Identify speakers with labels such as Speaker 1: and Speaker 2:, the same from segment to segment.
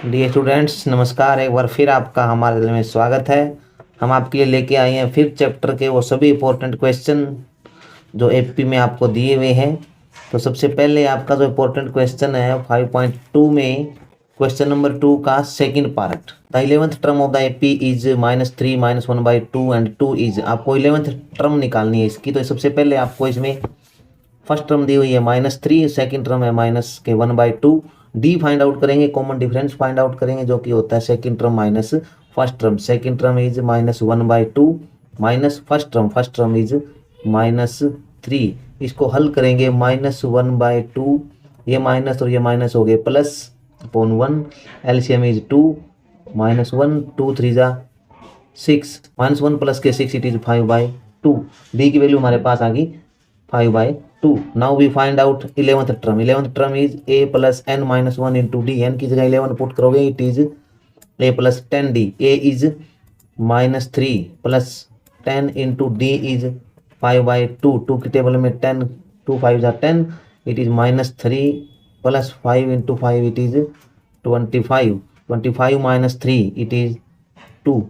Speaker 1: Dear students, नमस्कार। एक बार फिर आपका हमारे में स्वागत है। हम आपके लिए लेके आए हैं फिफ्थ चैप्टर के वो सभी इंपॉर्टेंट क्वेश्चन जो एपी में आपको दिए हुए हैं। तो सबसे पहले आपका जो इम्पोर्टेंट क्वेश्चन है 5.2 में क्वेश्चन नंबर 2 का second part. The 11th term of the AP is -3 -1/2 and 2 is. आपको 11th टर्म निकालनी है इसकी। तो सबसे पहले आपको इसमें फर्स्ट टर्म दी हुई है -3, सेकंड टर्म है -1/2। डी फाइंड आउट करेंगे, कॉमन डिफरेंस फाइंड आउट करेंगे जो कि होता है second term minus first term. Second term is -1/2 minus first term is -3। इसको हल करेंगे -1/2, ये माइनस और ये माइनस हो गए प्लस अपॉन 1। एलसीएम इज 2 -1 2 3 जा 6, -1 प्लस के 6 इट इज 5/2। डी की वैल्यू हमारे पास आ गई 5/2। Now we find out 11th term. 11th term is a plus n minus 1 into d. N की जगह 11 पुट करोगे it is a plus 10d। a is -3 plus 10 into D is 5/2। 2 की table में 10, 2 5 जा 10, it is -3 plus 5 into 5 it is 25। 25 minus 3 it is 2।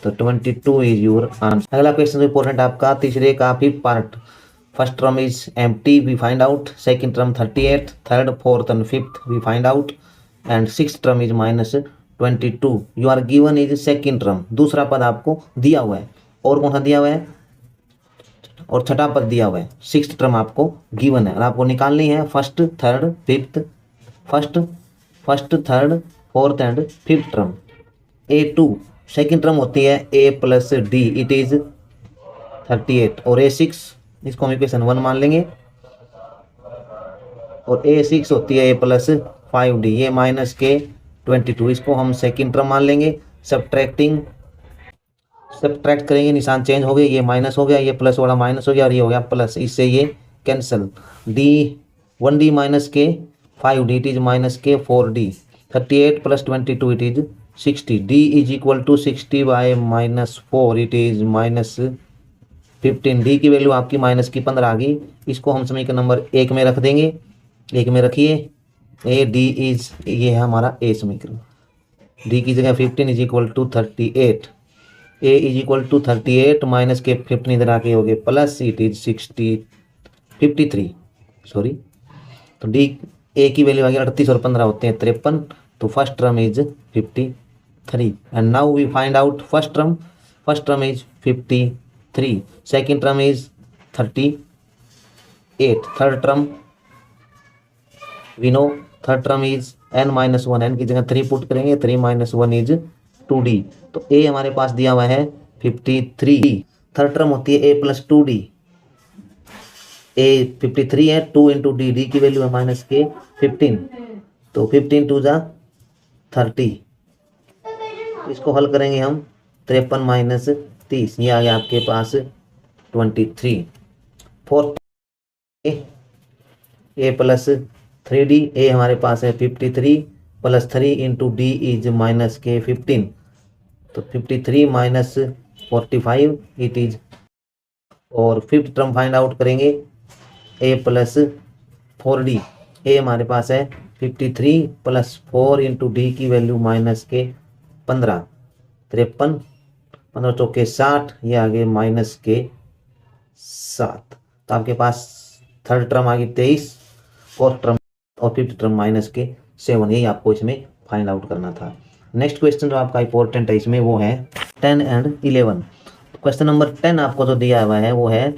Speaker 1: तो 22 is your answer. अगला question important आपका तीसरे का fifth part. First term is empty, we find out. Second term 38, third, fourth and fifth we find out. And sixth term is -22. You are given is second term। दूसरा पद आपको दिया हुआ है। और कौन सा दिया हुआ है? और छठा पद दिया हुआ है। सिक्स्थ टर्म आपको गिवन है और आपको निकालनी है first third fifth, first third fourth and fifth term. A2 second term होती है a plus D, it is 38। और A6 इसको हम इक्वेशन 1 मान लेंगे। और A6 होती है a प्लस 5d, ये माइनस के 22, इसको हम सेकेंड टर्म मान लेंगे। सब्ट्रैक्ट करेंगे, निशान चेंज हो गए, ये माइनस हो गया, ये प्लस वाला माइनस हो गया और ये हो गया प्लस, इससे ये कैंसिल। डी 1d माइनस के 5d इट इज माइनस के 4d। 38 plus 22 it is 60। d is equal to 60/-4 it is -15। D की वैल्यू आपकी माइनस की 15 आ गई। इसको हम समीकरण नंबर 1 में रख देंगे। 1 में रखिए ए डी इज, ये है हमारा ए समीकरण। डी की जगह 15 is equal to 38। A is equal to 38 minus के 15 इधर आके हो गए प्लस, इट इज 53 सॉरी। तो डी ए की वैल्यू आ गई 38 और 15 होते हैं 53। तो first term is 53। And now we find out first term is 53, second term is 38, third term we know third term is n-1, n की जगह 3 पुट करेंगे, 3 - 1 इज 2d। तो a हमारे पास दिया हुआ है 53। थर्ड टर्म होती है a प्लस 2d। a 53 है, 2 इंटू डी, डी की वैल्यू है माइनस के 15। तो 15 2 जा 30। इसको हल करेंगे हम 53 - 30, ये आ गया आपके पास 23। फोर्थ ए प्लस 3d, ए हमारे पास है 53 plus 3 into D is minus के 15। तो 53 माइनस 45 इट इज। और फिफ्थ टर्म फाइंड आउट करेंगे ए प्लस 4d। ए हमारे पास है 53 प्लस 4 इंटू डी की वैल्यू माइनस के 15, 53, 15 चौके 60, ये आगे माइनस के 7। तो आपके पास थर्ड टर्म आ गई 23, फोर्थ टर्म और फिफ्थ टर्म माइनस के 7। यही आपको इसमें फाइंड आउट करना था। नेक्स्ट क्वेश्चन जो आपका इंपॉर्टेंट है इसमें वो है 10 एंड 11। क्वेश्चन नंबर 10 आपको जो दिया हुआ है वो है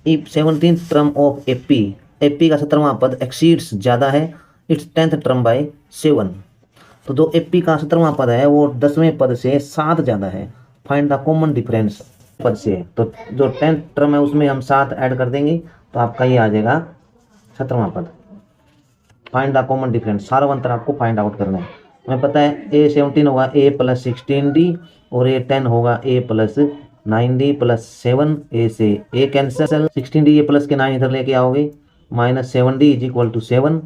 Speaker 1: if 17th term of AP का 17वां पद एक्सीड्स ज़्यादा है इट्स 10th टर्म बाय 7। तो जो एपी का 17वां पद है वो 10वें पद से 7 ज़्यादा है। फाइंड द कॉमन डिफरेंस पद से। तो जो 10th टर्म है उसमें हम 7 ऐड कर देंगे तो आपका ये आ जाएगा 17वां पद। फाइंड द कॉमन डिफरेंस, सारा अंतर आपको फाइंड आउट करना है। हमें पता है A17 होगा a प्लस 16d और A10 होगा a प्लस 9d प्लस 7। ए से a कैंसिल, 16d ये प्लस के 9 इधर लेके आओगे, -7d is equal to 7।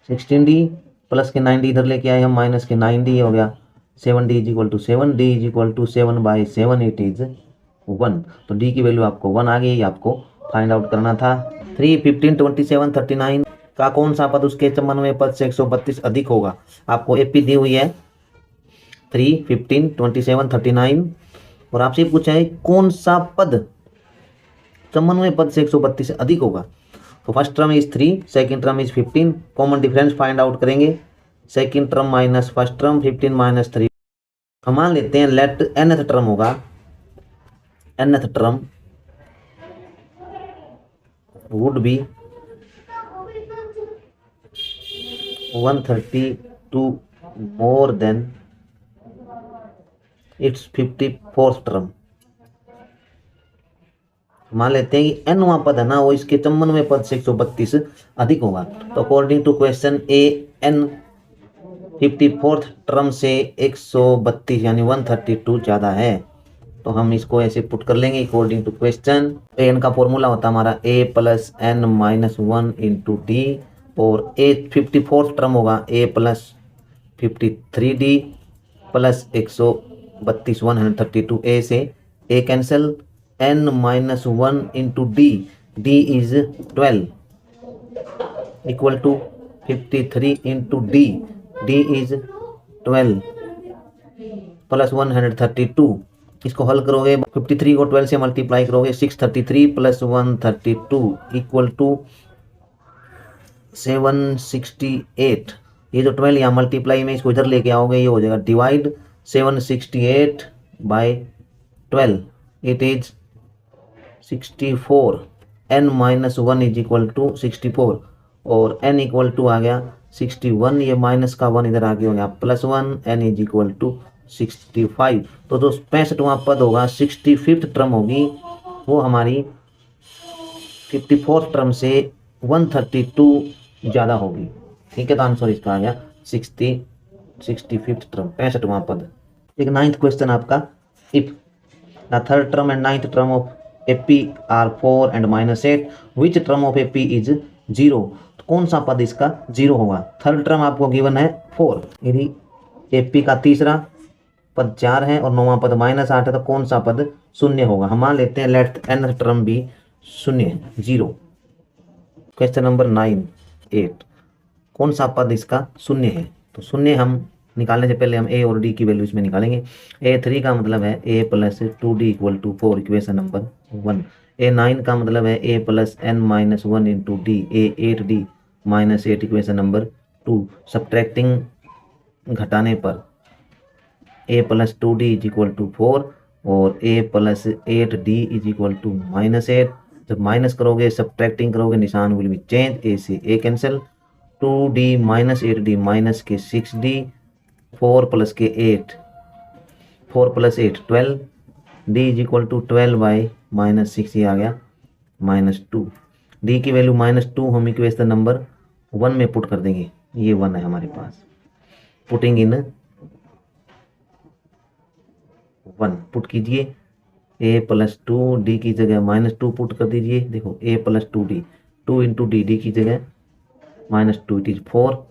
Speaker 1: 16d plus के 9d इधर लेके आए हम, माइनस के 9d हो गया 7d is equal to 7, d is equal to 7/7 it is 1। तो d की वैल्यू आपको 1 आ गई, आपको फाइंड आउट करना था। 3 15 27 39 का कौन सा पद उसके 95वें पद से 132 अधिक होगा। आपको एपी दी हुई है 3, 15, 27, 39 और आपसे पूछा है कौन सा पद 94वें पद से 132 अधिक होगा। तो first term is 3, second term is 15, common difference find out करेंगे। Second term minus first term, 15 minus 3। हम मान लेते हैं लेट nth टर्म होगा, nth term would be 132 more than it's 54th term. मान लेते हैं कि nवां पद है ना वो इसके 94वें पद से 132 अधिक होगा। तो according to question a n 54th term से 132 यानी 132 ज़्यादा है। तो हम इसको ऐसे पुट कर लेंगे अकॉर्डिंग टू क्वेश्चन। एन का फॉर्मूला होता है हमारा a plus n minus 1 into d और ए 54th टर्म होगा a plus 53d plus 132 132 a से a cancel n minus 1 into D, D is 12 equal to 53 into D, D is 12 plus 132। इसको हल करोगे 53 को 12 से मल्टीप्लाई करोगे 633 प्लस 132 इक्वल टू 768। ये जो 12 यहाँ मल्टीप्लाई में इसको इधर लेके आओगे ये हो जाएगा divide 768 by 12 it is 64। n minus 1 is equal to 64 और n इक्वल टू आ गया 61, ये माइनस का 1 इधर आगे हो गया plus 1, n is equal to 65। तो जो 65वां पद होगा 65th टर्म होगी वो हमारी 54th टर्म से 132 ज़्यादा होगी। ठीक है, तो आंसर इसका आ गया 65th टर्म 65वां पद। एक 9th क्वेश्चन आपका, if the third term and 9th term of AP are 4 and -8 which term of AP is 0। तो कौन सा पद इसका 0 होगा। थर्ड टर्म आपको गिवन है 4, यदि एपी का तीसरा पद 4 है और 9वां पद -8 है तो कौन सा पद 0 होगा। हम मान लेते हैं लेट nth टर्म भी 0। क्वेश्चन नंबर 9, 8 कौन सा पद इसका 0 है। तो 0 हम निकालने से पहले हम a और d की वैल्यू इसमें निकालेंगे। a3 का मतलब है a plus 2d equal to 4, equation number 1। a9 का मतलब है a plus n minus 1 into d, a8d minus 8, equation number 2। Subtracting घटाने पर a plus 2d is equal to 4 और a plus 8d is equal to -8। जब minus करोगे subtracting करोगे निशान विल बी चेंज, a से a cancel, 2d minus 8d minus के 6d, 4 plus के 8, 4 plus 8 12, d is equal to 12 by -6, ये आ गया -2। d की वैल्यू -2 हम इक्वेशन नंबर 1 में पुट कर देंगे, ये 1 है हमारे पास। पुटिंग इन 1 पुट कीजिए, a प्लस 2 d की जगह -2 पुट कर दीजिए। देखो a plus 2d, 2 into D, D की जगह -2 इट इज 4,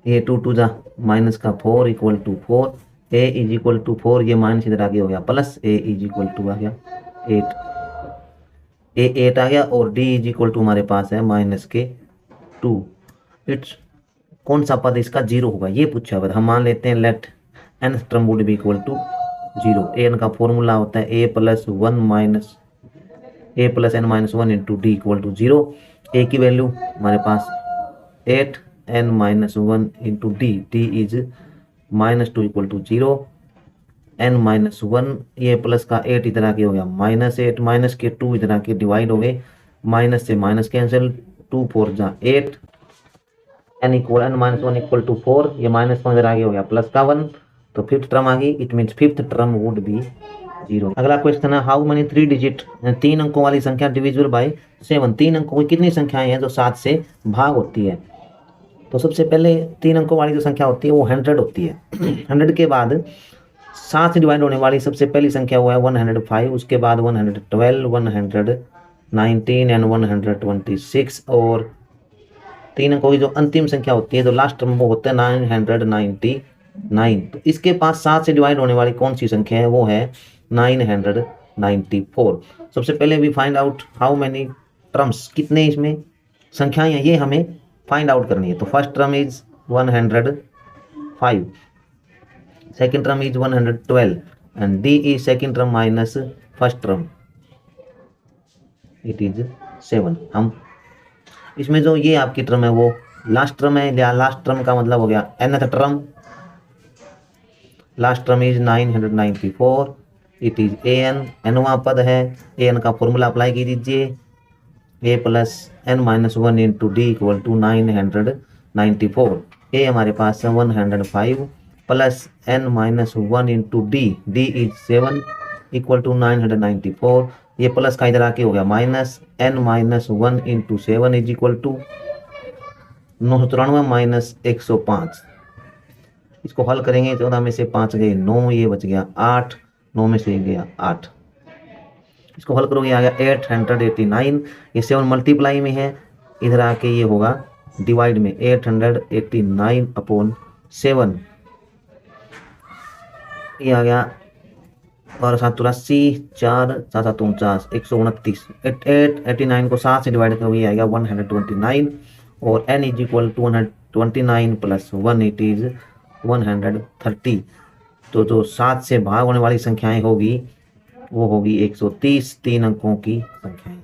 Speaker 1: a 2 टू जा माइनस का 4 equal to 4, a is equal to 4, ये माइनस इधर आगे हो गया plus, a is equal to आ गया 8, a 8 आ गया और d इज इक्वल टू हमारे पास है -2। इट्स कौन सा पद इसका 0 होगा ये पूछा हुआ। हम मान लेते हैं let n term would be equal to 0। an का फॉर्मूला होता है a plus n minus 1 into d equal to 0। a की वैल्यू हमारे पास 8, n minus 1 into D, D is -2 equal to 0, n minus 1, ये प्लस का 8 इधर आके हो गया -8, माइनस के 2 इधर आके डिवाइड हो गए, माइनस से माइनस कैंसिल, 2 4 जा 8, n माइनस 1 इक्वल टू 4, ये -1 इधर आगे हो गया प्लस का 1, तो फिफ्थ टर्म आ गई। It means fifth term would B 0। अगला क्वेश्चन है हाउ मेनी 3 डिजिट 3 अंकों वाली संख्या डिविजिबल बाय 7। 3 अंकों की कितनी संख्याएं हैं जो 7 से भाग होती है। तो सबसे पहले 3 अंकों वाली जो संख्या होती है वो 100 होती है। 100 के बाद 7 से डिवाइड होने वाली सबसे पहली संख्या वो है 105, उसके बाद 112, 119 एंड 126 और 3 अंकों की जो अंतिम संख्या होती है तो लास्ट टर्म वो होता है 999। तो इसके पास 7 से डिवाइड होने वाली कौन सी संख्या है वो है 994। सबसे पहले we find out how many terms, कितने इसमें संख्याएं हैं ये हमें फाइंड आउट करनी है। तो first term is 105, second term is 112 and D is second term minus first term, it is 7। हम इसमें जो ये आपकी टर्म है वो लास्ट टर्म है, या लास्ट टर्म का मतलब हो गया nth term. Last term is 994, it is an, nवां पद है, an का फॉर्मूला अप्लाई की दीजिए, a plus n minus 1 into d equal to 994। a हमारे पास है 105 plus n minus 1 into D, D is 7 equal to 994। ये प्लस का इधर आके हो गया minus, n minus 1 into 7 is equal to 993 minus 105। इसको हल करेंगे, 14 में से 5 गए 9, ये बच गया 8, 9 में से गया 8। इसको हल करोगे आ गया 889, ये 7 मल्टीप्लाई में है, इधर आके ये होगा डिवाइड में 889 अपॉन 7, ये आ गया 1283, 4 7 49, 129। 889 को 7 से डिवाइड करोगे आएगा 129 और n is equal to 129 plus 1 it is 130। तो जो 7 से भाग होने वाली संख्याएं होगी वो होगी 130, 3 अंकों की संख्याएं।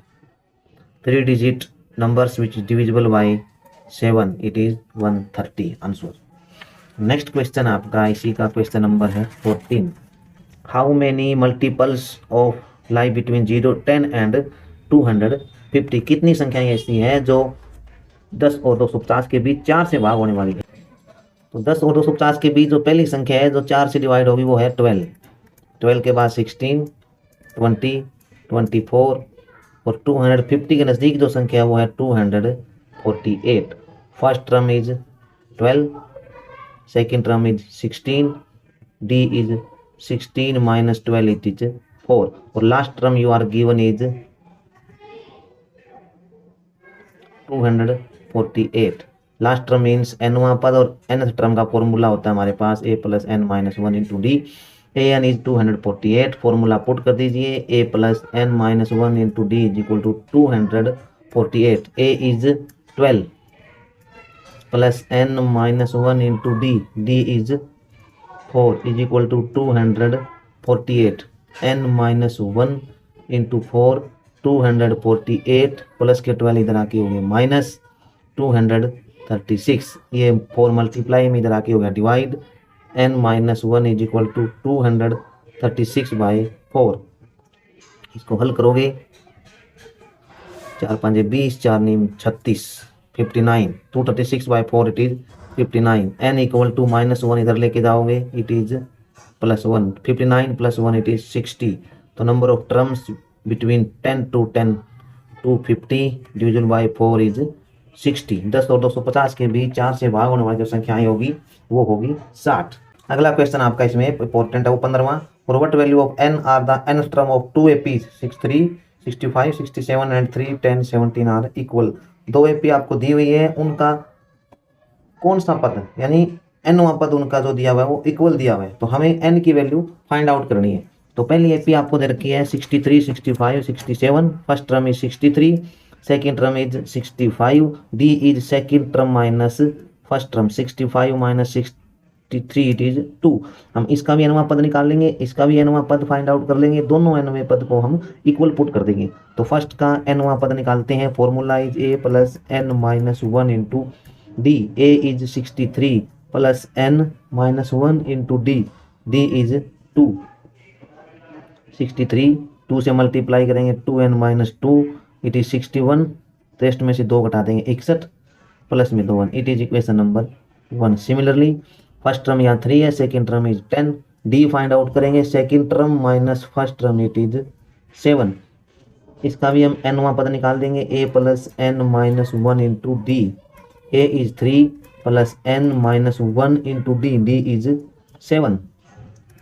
Speaker 1: 3 digit numbers which is divisible by 7, it is 130 answer. Next question आपका इसी का क्वेश्चन नंबर है 14। How many multiples of lie between 0, 10 and 250? कितनी संख्याएं ऐसी हैं जो 10 और 250 के बीच 4 से भाग होने वाली है? तो 10 और 250 के बीच जो पहली संख्या है जो 4 से डिवाइड होगी वो है 12। 12 के बाद 16, 20, 24 और 250 के नज़दीक जो संख्या है वो है 248। First term is 12, second term is 16, D is 16 minus 12 it is 4 और last term you are given is 248। Last term means nवां पद और nth टर्म का फॉर्मूला होता है हमारे पास a plus n minus 1 into D. an is 248, formula put कर दीजिए, a plus n minus 1 into D is equal to 248। a is 12 plus n minus 1 into D, D is 4 is equal to 248। n minus 1 into 4 248 plus के 12 इधर आके हो गया minus 236। ये 4 multiply में इधर आके हो गया divide, n minus 1 is equal to 236 by 4। इसको हल करोगे 4 5 20, 4 9 36, 59। 236 by 4 it is 59। n equal to minus 1 इधर लेके जाओगे it is plus 1। 59 plus 1 it is 60। तो number of terms between 10 to 10 250 division by 4 is 60। 10 और 250 के बीच 4 से भाग होने वाली जो संख्याएं होगी वो होगी 60। अगला क्वेश्चन आपका इसमें इंपॉर्टेंट है वो 15वां। For what value of n are the nth term of 2 APs 63, 65, 67 and 3, 10, 17 are equal. 2 AP आपको दी हुई है, उनका कौन सा पद यानी nवां पद उनका जो दिया हुआ है वो इक्वल दिया हुआ है, तो हमें n की वैल्यू फाइंड आउट करनी है। तो पहली एपी आपको दे रखी है 63, 65, 67। First term is 63, second term is 65, D is second term minus first term 65 minus 63 it is 2। हम इसका भी nवां पद निकाल लेंगे, इसका भी nवां पद फाइंड आउट कर लेंगे, दोनों nवें पद को हम इक्वल पुट कर देंगे। तो फर्स्ट का nवां पद निकालते हैं, formula is a plus n minus 1 into D. A is 63 plus n minus 1 into D, D is 2। 63 2 से मल्टीप्लाई करेंगे 2n minus 2 it is 61, rest में से 2 घटा देंगे 61 प्लस में 2 1 it is equation number 1। Similarly first term यहाँ 3 है, second term is 10, D find out करेंगे, second term minus first term it is 7। इसका भी हम nवां पद निकाल देंगे, a plus n minus 1 into D. A is 3 plus n minus 1 into D, D is 7।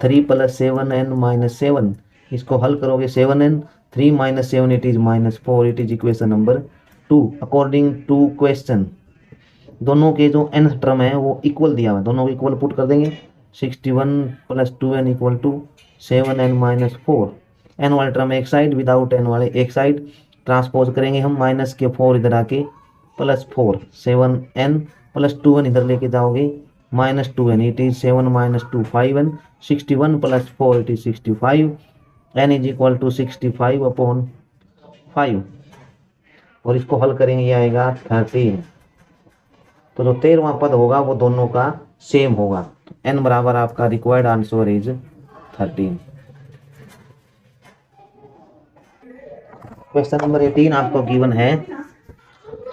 Speaker 1: 3 plus 7n minus 7, इसको हल करोगे 7n, 3 minus 7 it is minus 4 it is equation number 2। According to question दोनों के जो n टर्म है वो equal दिया हुआ है, दोनों को इक्वल पुट कर देंगे। 61 plus 2n equal to 7n minus 4। n वाले टर्म एक साइड, विदाउट n वाले एक साइड। ट्रांसपोज करेंगे हम, माइनस के 4 इधर आके प्लस 4, 7n प्लस 2n इधर लेके जाओगे -2n, it is 7 - 2 5n, 61 plus 4 it is 65, n is equal to 65/5 और इसको हल करेंगे ये आएगा 13। तो जो 13वां पद होगा वो दोनों का सेम होगा। तो n बराबर आपका required answer is 13। Question number 18 आपको गिवन है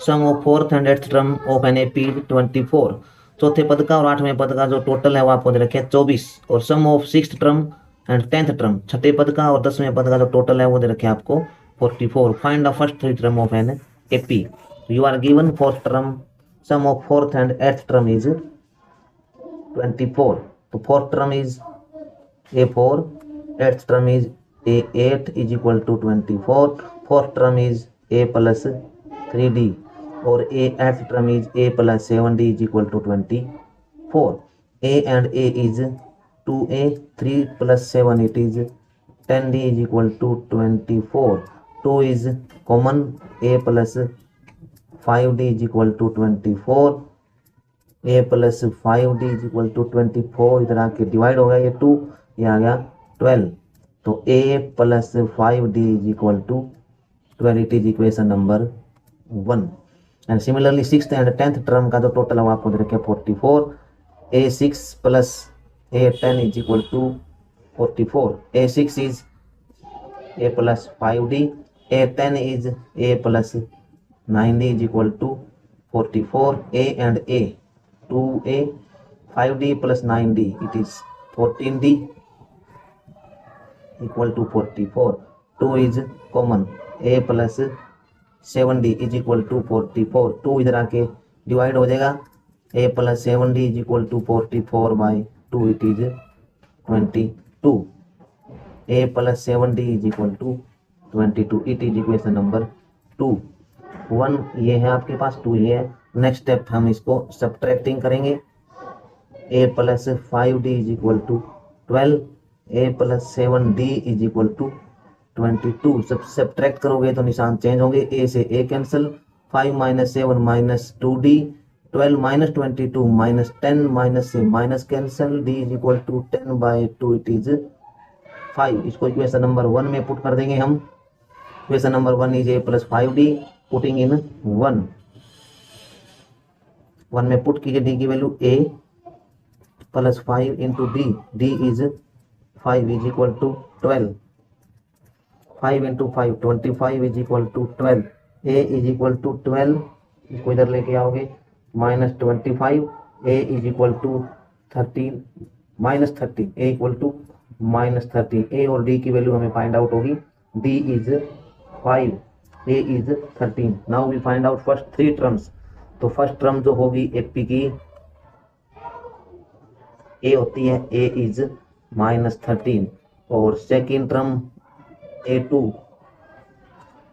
Speaker 1: sum of 4th and 8th term of an AP 24। चौथे पद का और 8वें पद का जो टोटल है वो आपको दे रखे 24 और sum of 6th term and 10th term, छठे पद का और 10वें पद का जो टोटल है वो दे रखे आपको 44। Find the first 3 term of an AP. You are given fourth term sum of 4th and 8th term is 24। तो fourth term is A4, 8th term is A8 is equal to 24, fourth term is A plus 3D और A8th term is A plus 7D is equal to 24। A and A is 2A, 3 plus 7 it is 10D is equal to 24। 2 is common, A plus 5D is equal to 24, A plus 5D is equal to 24, इधर आके divide हो गया ये 2, ये आ गया 12। तो A plus 5D is equal to 12, it is equation number 1। And similarly 6th and 10th term का जो टोटल है आपको दे रखे 44, A6 plus A10 is equal to 44, A6 is A plus 5D, A10 is A plus 9D is equal to 44, A and A 2A, 5D plus 9D it is 14D equal to 44, 2 is common, A plus 7D is equal to 44, 2 इधर आके divide हो जाएगा, A plus 7D is equal to 44/2 it is 22, A plus 7D is equal to 22, it is equation number 2। 1 ये है आपके पास, 2 ये है। Next step हम इसको सब्ट्रैक्टिंग करेंगे, A plus 5D is equal to 12, A plus 7D is equal to 22। सब subtract करोगे तो निशान चेंज होंगे, A से A कैंसिल, 5 - 7 - 2D, 12 - 22 - 10 माइनस से minus cancel, D is equal to 10/2 it is 5। इसको इक्वेशन नंबर 1 में पुट कर देंगे हम। Equation number 1 is A plus 5D, putting in 1 में पुट कीजिए D की value A plus 5 into D, D is 5 is equal to 12, 5 into 5 25 is equal to 12, A is equal to 12, इसको इधर लेके आओगे -25, A is equal to 13 -13, A equal to -13, A और D की value हमें फाइंड आउट होगी, D is 5, A is 13। Now we find out first 3 terms. तो first term जो होगी एपी की A होती है A is -13 और सेकेंड टर्म A2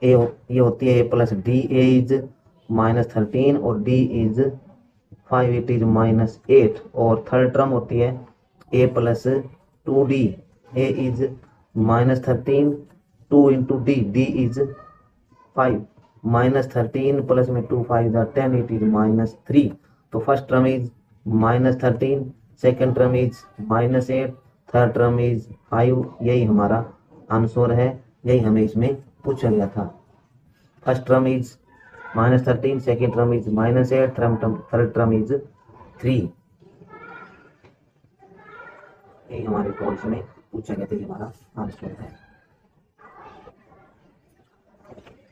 Speaker 1: ये होती है A plus D, A is -13 और D is 5 it is -8 और थर्ड टर्म होती है A plus 2D, A is -13, 2 into D, D is 5, -13 plus में 2 5 10 it is -3। तो first term is -13, second term is -8, third term is 5। यही हमारा answer है, यही हमें इसमें पूछा गया था। First term is -13, second term is -8, third term is 3। यही हमारे कोर्स में पूछा गया था, हमारा आंसर है।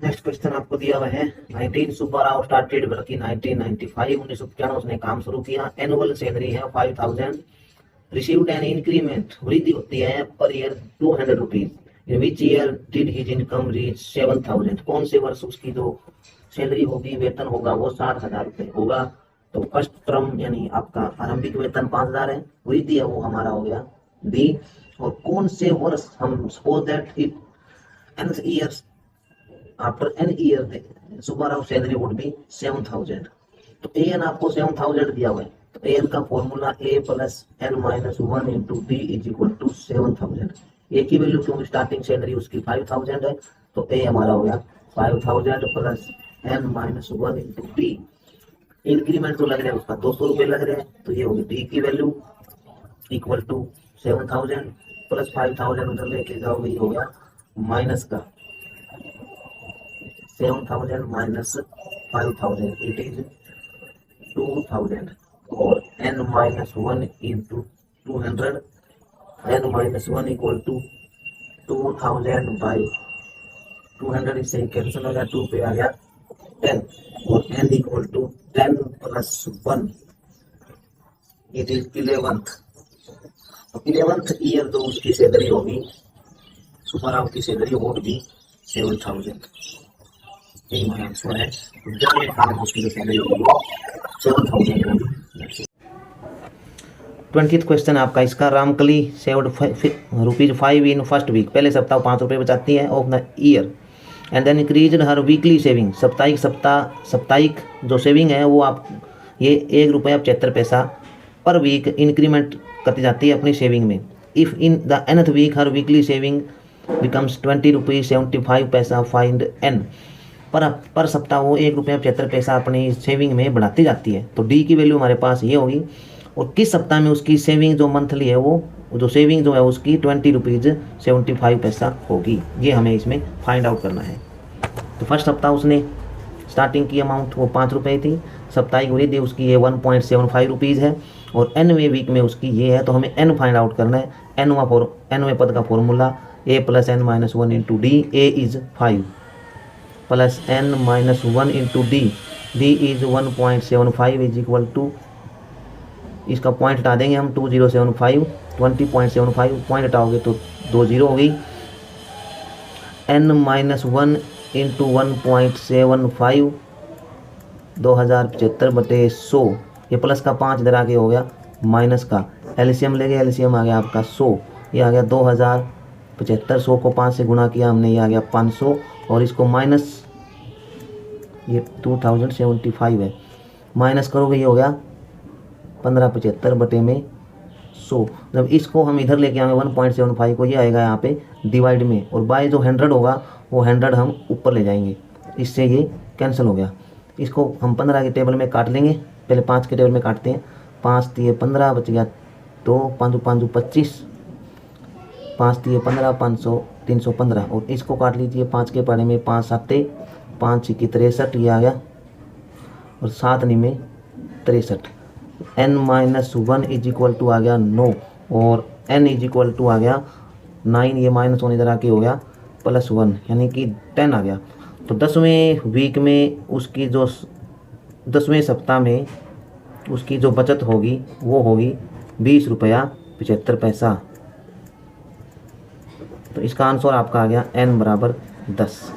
Speaker 1: नेक्स्ट क्वेश्चन आपको दिया हुआ है 19 सुब्बाराव स्टार्टेड वर्किंग 1995, 1995 उसने काम शुरू किया। एनुअल सैलरी है 5000, रिसीव्ड एन इंक्रीमेंट, वृद्धि होती है per year 200 rupees. In which year did his income reach 7000, कौन से वर्ष उसकी जो सैलरी होगी, वेतन होगा वो 7000 रुपये होगा। तो फर्स्ट टर्म यानी आपका आरंभिक वेतन 5000 है, वृद्धि है वो हमारा हो गया डी। और कौन से वर्ष, हम suppose that it n years after n year Subbarao salary would be 7000। तो ए एन आपको 7000 दिया हुआ है, तो ए एन का formula a plus n minus 1 into D is equal to 7000। A की वैल्यू क्योंकि स्टार्टिंग सैलरी उसकी 5000 है, तो ए हमारा हो गया 5000 plus n minus 1 into D. Increment तो लग रहा है उसका 200 रुपये लग रहे हैं, तो ये होगी डी की वैल्यू इक्वल टू 7000 प्लस 5000 उधर लेके जाओगे, ये हो गया माइनस का 7000 माइनस 5000 इट इज 2000 और n minus 1 into 200, n minus 1 equal to 2000 by 200, इससे कैंसिल हो गया, 2 पे आ गया 10 और n equal to 10 plus 1 it is 11th year, तो उसकी सैलरी होगी, सुपरआउट की सैलरी होगी 7000। यही हमारा आंसर है। जब एक काम उसकी जो सैलरी होगी 7000 होगी। 20th क्वेश्चन आपका इसका, Ramkali saved ₹5 in first week. पहले सप्ताह 5 रुपये बचाती है of the year and then increase हर वीकली सेविंग। साप्ताहिक जो सेविंग है वो आप ये ₹1.75 पर वीक इंक्रीमेंट करती जाती है अपनी सेविंग में। If in the nth week हर weekly saving becomes ₹20.75 find n। पर सप्ताह वो ₹1.75 अपनी सेविंग में बढ़ाती जाती है, तो डी की वैल्यू हमारे पास ये होगी। और किस सप्ताह में उसकी सेविंग जो मंथली है वो जो सेविंग जो है उसकी ₹20.75 होगी, ये हमें इसमें फाइंड आउट करना है। तो फर्स्ट सप्ताह उसने स्टार्टिंग की अमाउंट वो 5 रुपये थी, साप्ताहिक वृद्धि उसकी ये ₹1.75 है और nवें वीक में उसकी ये है, तो हमें n फाइंड आउट करना है। nवें पद का फॉर्मूला a plus n minus 1 into d, a is 5 plus n minus 1 into d, d is 1.75 is equal to, इसका पॉइंट हटा देंगे हम 2075, 20.75 पॉइंट हटाओगे तो 20 होगी। n माइनस 1 इंटू 1.75 2075/100, ये प्लस का 5 इधर आगे हो गया माइनस का, एलसीएम ले गए, एलसीएम आ गया आपका 100, ये आ गया 2075, 100 को 5 से गुणा किया हमने, ये आ गया 500 और इसको माइनस ये 2075 है, माइनस करोगे ये हो गया 1575/100। जब इसको हम इधर लेके आएंगे 1.75 को, ये आएगा यहाँ पे डिवाइड में, और बाय जो 100 होगा वो 100 हम ऊपर ले जाएंगे, इससे ये कैंसिल हो गया। इसको हम 15 के टेबल में काट लेंगे, पहले 5 के टेबल में काटते हैं, 5 3 15 बच गया 2, 5 5 25, 5 3 15, 500 315 और इसको काट लीजिए 5 के पारे में, 5 7 5 6 63, ये आ गया और 7 9 में 63। n minus 1 is equal to आ गया 9 और n इज इक्वल टू आ गया 9, ये माइनस 1 इधर आके हो गया प्लस 1 यानी कि 10 आ गया। तो 10वें वीक में उसकी जो 10वें सप्ताह में उसकी जो बचत होगी वो होगी ₹20.75। तो इसका आंसर आपका आ गया n बराबर 10।